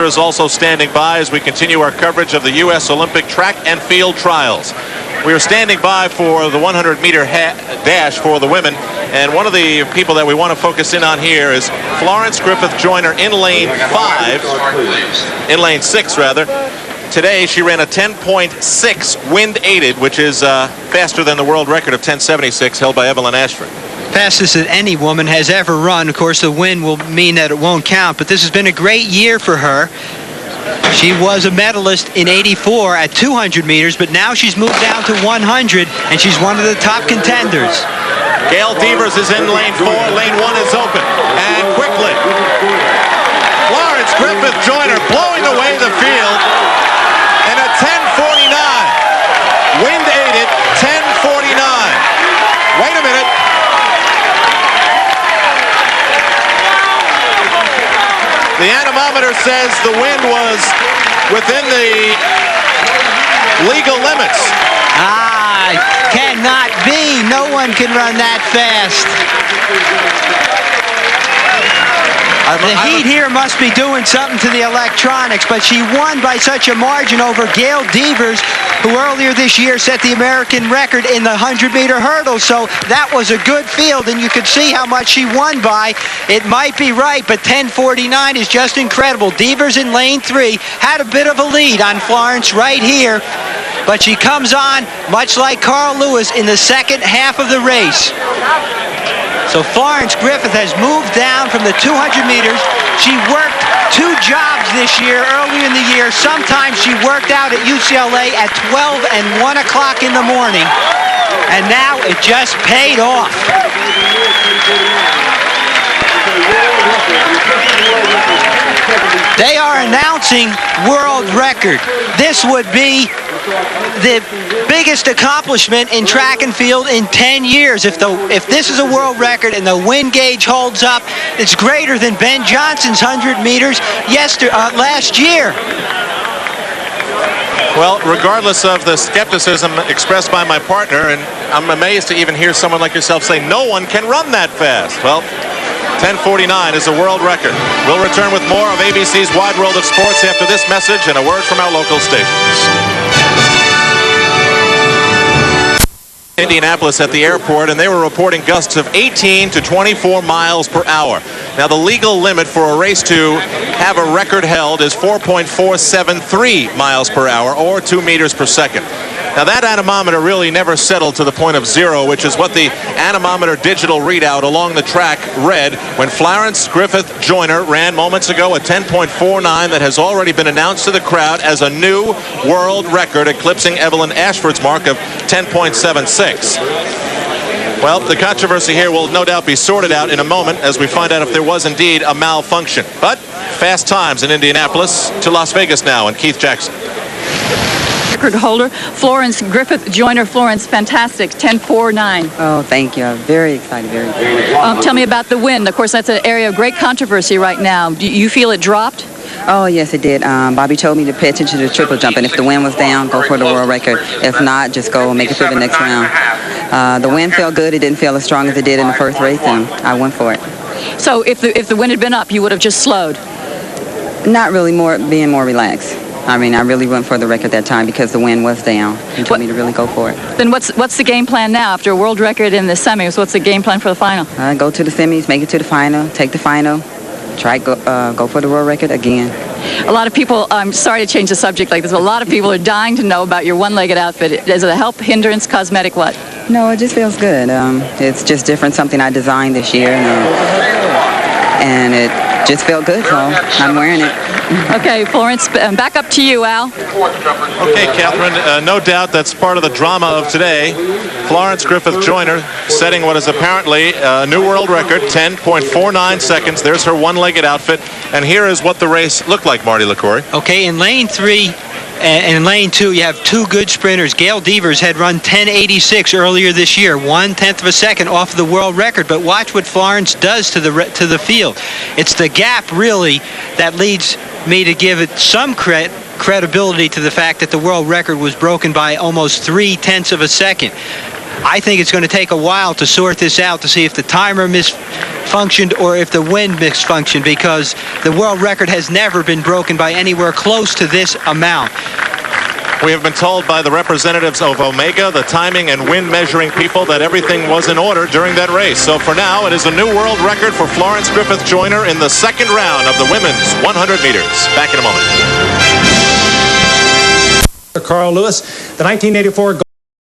Is also standing by as we continue our coverage of the U.S. Olympic track and field trials. We are standing by for the 100-meter dash for the women, and one of the people that we want to focus in on here is Florence Griffith Joyner in lane 6 rather. Today she ran a 10.6 wind-aided, which is faster than the world record of 10.76 held by Evelyn Ashford. Fastest that any woman has ever run. Of course, the wind will mean that it won't count, but this has been a great year for her. She was a medalist in '84 at 200 meters, but now she's moved down to 100, and she's one of the top contenders. Gail Devers is in lane 4. Lane 1 is open. And quickly, Florence Griffith Joyner blowing away the field in a 10.49. Wind-aided 10.49. Wait a minute. The anemometer says the wind was within the legal limits. Cannot be. No one can run that fast. The heat here must be doing something to the electronics, but she won by such a margin over Gail Devers, who earlier this year set the American record in the 100-meter hurdle. So that was a good field, and you could see how much she won by. It might be right, but 10.49 is just incredible. Devers in lane 3 had a bit of a lead on Florence right here, but she comes on, much like Carl Lewis, in the second half of the race. So Florence Griffith has moved down from the 200 meters. She worked 2 jobs this year, earlier in the year. Sometimes she worked out at UCLA at 12 and 1 o'clock in the morning. And now it just paid off. They are announcing world record. This would be the biggest accomplishment in track and field in 10 years. If this is a world record and the wind gauge holds up, it's greater than Ben Johnson's 100 meters last year. Well, regardless of the skepticism expressed by my partner, and I'm amazed to even hear someone like yourself say no one can run that fast. Well, 10.49 is a world record. We'll return with more of ABC's Wide World of Sports after this message and a word from our local stations. Indianapolis at the airport, and they were reporting gusts of 18 to 24 miles per hour. Now, the legal limit for a race to have a record held is 4.473 miles per hour, or 2 meters per second. Now, that anemometer really never settled to the point of 0, which is what the anemometer digital readout along the track read when Florence Griffith Joyner ran moments ago a 10.49 that has already been announced to the crowd as a new world record, eclipsing Evelyn Ashford's mark of 10.76. Well, the controversy here will no doubt be sorted out in a moment as we find out if there was indeed a malfunction. But fast times in Indianapolis. To Las Vegas now, and Keith Jackson. Record holder Florence Griffith Joyner. Florence, fantastic, 10.49. Oh, thank you. I'm very excited, very excited. Tell me about the wind. Of course, that's an area of great controversy right now. Do you feel it dropped? Oh, yes, it did. Bobby told me to pay attention to the triple jump, and if the wind was down, go for the world record. If not, just go and make it through the next round. The wind felt good. It didn't feel as strong as it did in the first race, and I went for it. So if the wind had been up, you would have just slowed? Not really, being more relaxed. I mean, I really went for the record that time because the wind was down. He told me to really go for it. Then what's the game plan now? After a world record in the semis, what's the game plan for the final? Go to the semis, make it to the final, take the final, go for the world record again. A lot of people, I'm sorry to change the subject like this, but a lot of people are dying to know about your one-legged outfit. Is it a help, hindrance, cosmetic, what? No, it just feels good. It's just different, something I designed this year, and it just felt good, so I'm wearing it. Okay, Florence, back up to you, Al. Okay, Catherine, no doubt that's part of the drama of today. Florence Griffith Joyner setting what is apparently a new world record, 10.49 seconds. There's her one-legged outfit. And here is what the race looked like, Marty LaCour. Okay, in lane 3 and in lane 2, you have 2 good sprinters. Gail Devers had run 10.86 earlier this year, 1/10 of a second off the world record. But watch what Florence does to the field. It's the gap, really, that leads me to give it some credibility to the fact that the world record was broken by almost 3/10 of a second. I think it's going to take a while to sort this out to see if the timer misfunctioned or if the wind misfunctioned, because the world record has never been broken by anywhere close to this amount. We have been told by the representatives of Omega, the timing and wind measuring people, that everything was in order during that race. So for now, it is a new world record for Florence Griffith Joyner in the second round of the women's 100 meters. Back in a moment. Carl Lewis, the 1984